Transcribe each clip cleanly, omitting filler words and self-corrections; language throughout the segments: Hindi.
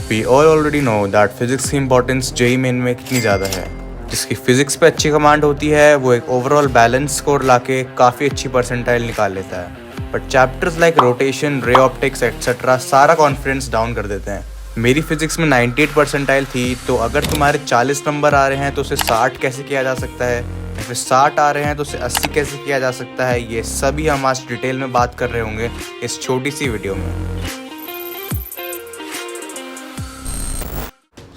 We all already know that physics की इंपॉर्टेंस जेईई मेन में कितनी ज़्यादा है। जिसकी फिजिक्स पे अच्छी कमांड होती है वो एक ओवरऑल बैलेंस स्कोर लाके काफ़ी अच्छी परसेंटाइल निकाल लेता है, but chapters like rotation, ray optics etcetera सारा कॉन्फिडेंस डाउन कर देते हैं। मेरी फिजिक्स में 98 परसेंटाइल थी, तो अगर तुम्हारे 40 नंबर आ रहे हैं तो उसे 60 कैसे किया जा सकता है, या फिर 60 आ रहे हैं तो उसे 80 कैसे किया जा सकता है, ये सभी हम आज डिटेल में बात कर रहे होंगे इस छोटी सी वीडियो में।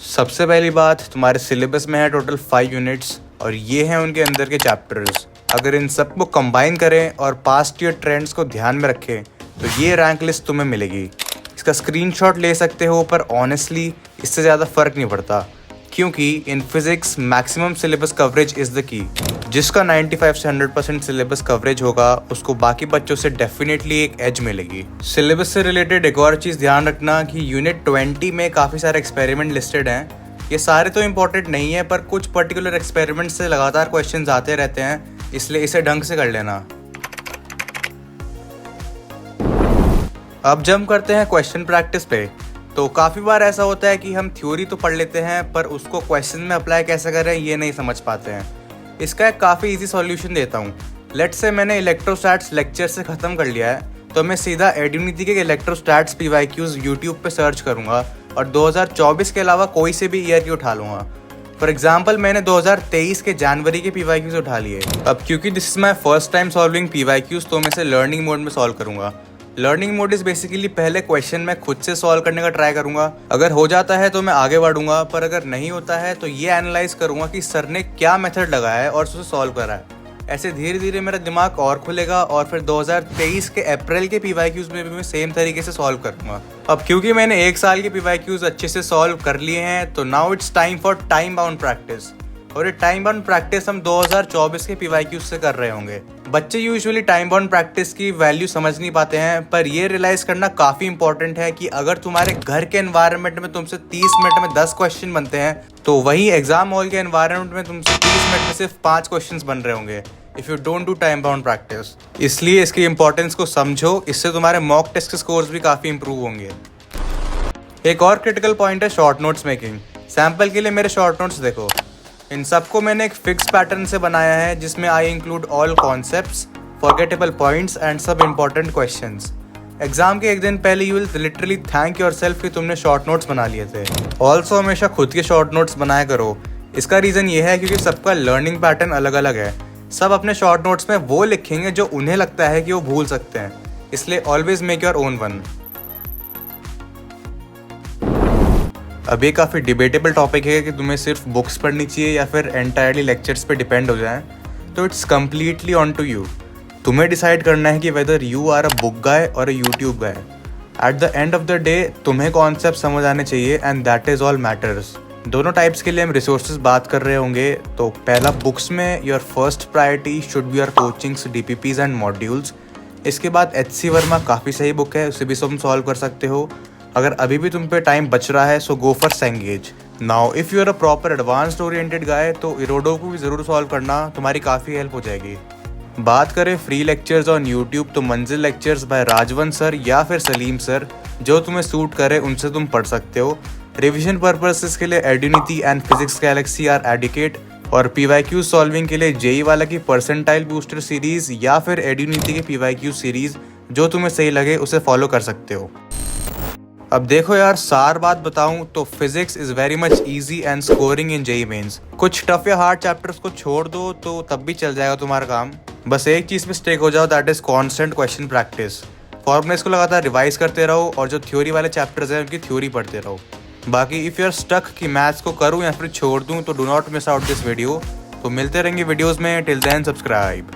सबसे पहली बात, तुम्हारे सिलेबस में है टोटल 5 यूनिट्स और ये हैं उनके अंदर के चैप्टर्स। अगर इन सबको कंबाइन करें और पास्ट ईयर ट्रेंड्स को ध्यान में रखें तो ये रैंक लिस्ट तुम्हें मिलेगी। इसका स्क्रीनशॉट ले सकते हो, पर ऑनेस्टली इससे ज़्यादा फ़र्क नहीं पड़ता, क्योंकि in physics maximum syllabus coverage is the key. जिसका 95 से 100% सिलेबस कवरेज होगा उसको बाकी बच्चों से डेफिनेटली एक एज मिलेगी। सिलेबस से रिलेटेड एक और चीज़ ध्यान रखना कि यूनिट 20 में काफ़ी सारे एक्सपेरिमेंट लिस्टेड हैं। ये सारे तो इम्पोर्टेंट नहीं है, पर कुछ पर्टिकुलर एक्सपेरिमेंट से लगातार क्वेश्चंस आते रहते हैं, इसलिए इसे ढंग से कर लेना। अब जंप करते हैं क्वेश्चन प्रैक्टिस पे। तो काफ़ी बार ऐसा होता है कि हम थ्योरी तो पढ़ लेते हैं, पर उसको क्वेश्चन में अप्लाई कैसे करें ये नहीं समझ पाते हैं। इसका एक काफ़ी इजी सॉल्यूशन देता हूँ। लेट्स से मैंने इलेक्ट्रोस्टैट्स लेक्चर से ख़त्म कर लिया है, तो मैं सीधा एड्यूनिटी के इलेक्ट्रोस्टैट्स PYQs यूट्यूब पे सर्च करूँगा और 2024 के अलावा कोई से भी ईयर की उठा लूँगा। फॉर एग्जाम्पल मैंने 2023 के जनवरी के PYQs उठा लिए। अब क्योंकि this is my first time solving PYQs, तो मैं इसे लर्निंग मोड में सॉल्व करूँगा। लर्निंग मोड इज़ बेसिकली पहले क्वेश्चन मैं खुद से सॉल्व करने का ट्राई करूँगा। अगर हो जाता है तो मैं आगे बढ़ूँगा, पर अगर नहीं होता है तो ये एनालाइज करूँगा कि सर ने क्या मेथड लगाया है और उसे सॉल्व करा है। ऐसे धीरे धीरे मेरा दिमाग और खुलेगा और फिर 2023 के अप्रैल के PYQs में भी मैं सेम तरीके से सॉल्व करूँगा। अब क्योंकि मैंने 1 साल के PYQs अच्छे से सॉल्व कर लिए हैं, तो now it's time for time bound practice. और ये टाइम बाउंड प्रैक्टिस हम 2024 के PYQs से कर रहे होंगे। बच्चे यूजुअली टाइम बाउंड प्रैक्टिस की वैल्यू समझ नहीं पाते हैं, पर ये रियलाइज करना काफ़ी इंपॉर्टेंट है कि अगर तुम्हारे घर के एनवायरनमेंट में तुमसे 30 मिनट में 10 क्वेश्चन बनते हैं, तो वही एग्जाम हॉल के एनवायरनमेंट में तुमसे 30 मिनट में सिर्फ 5 क्वेश्चन बन रहे होंगे if you don't do time bound practice. इसलिए इसकी इंपॉर्टेंस को समझो, इससे तुम्हारे मॉक टेस्ट के स्कोर्स भी काफ़ी इंप्रूव होंगे। एक और क्रिटिकल पॉइंट है शॉर्ट नोट्स मेकिंग। सैम्पल के लिए मेरे शॉर्ट नोट्स देखो। इन सबको मैंने एक फिक्स पैटर्न से बनाया है, जिसमें I include all concepts, forgettable points and सब इंपॉर्टेंट क्वेश्चंस। एग्जाम के एक दिन पहले you will literally thank yourself कि तुमने शॉर्ट नोट्स बना लिए थे। ऑल्सो हमेशा खुद के शॉर्ट नोट्स बनाया करो। इसका रीज़न ये है क्योंकि सबका लर्निंग पैटर्न अलग अलग है। सब अपने शॉर्ट नोट्स में वो लिखेंगे जो उन्हें लगता है कि वो भूल सकते हैं, इसलिए always make your own one. अब ये काफ़ी डिबेटेबल टॉपिक है कि तुम्हें सिर्फ बुक्स पढ़नी चाहिए या फिर एंटायरली लेक्चर्स पे डिपेंड हो जाएं, तो it's completely on to you. तुम्हें डिसाइड करना है कि whether you are a book guy और a YouTube guy. At the end of the day तुम्हें कॉन्सेप्ट समझ आने चाहिए and that is all matters. दोनों टाइप्स के लिए हम रिसोर्सेज बात कर रहे होंगे। तो पहला, बुक्स में your first priority should be your coachings, DPPs and modules. इसके बाद HC वर्मा काफ़ी सही बुक है, उसे भी तुम सॉल्व कर सकते हो। अगर अभी भी तुम पे टाइम बच रहा है so go for Cengage. Now if you are a proper advanced oriented guy, तो इरोडो को भी ज़रूर सॉल्व करना, तुम्हारी काफ़ी हेल्प हो जाएगी। बात करें फ्री लेक्चर्स ऑन यूट्यूब, तो मंजिल लेक्चर्स बाय राजवन सर या फिर सलीम सर, जो तुम्हें सूट करे उनसे तुम पढ़ सकते हो। रिविजन पर्पसेस के लिए Eduniti and physics galaxy are adequate, और PYQ सॉल्विंग के लिए जेईई वाला की परसेंटाइल बूस्टर सीरीज़ या फिर एड्यूनिटी के PYQ सीरीज़, जो तुम्हें सही लगे उसे फॉलो कर सकते हो। अब देखो यार, सार बात बताऊं तो physics is very much easy and scoring in JEE Mains. कुछ टफ या हार्ड चैप्टर्स को छोड़ दो तो तब भी चल जाएगा तुम्हारा काम। बस एक चीज़ पे स्टेक हो जाओ, that is constant question practice. Formulas को लगातार रिवाइज करते रहो और जो थ्योरी वाले चैप्टर्स हैं उनकी थ्योरी पढ़ते रहो। बाकी इफ़ यू आर स्टक कि मैथ्स को करूँ या फिर छोड़ दूँ, तो do not miss out this video. तो मिलते रहेंगे वीडियोज़ में। Till then subscribe.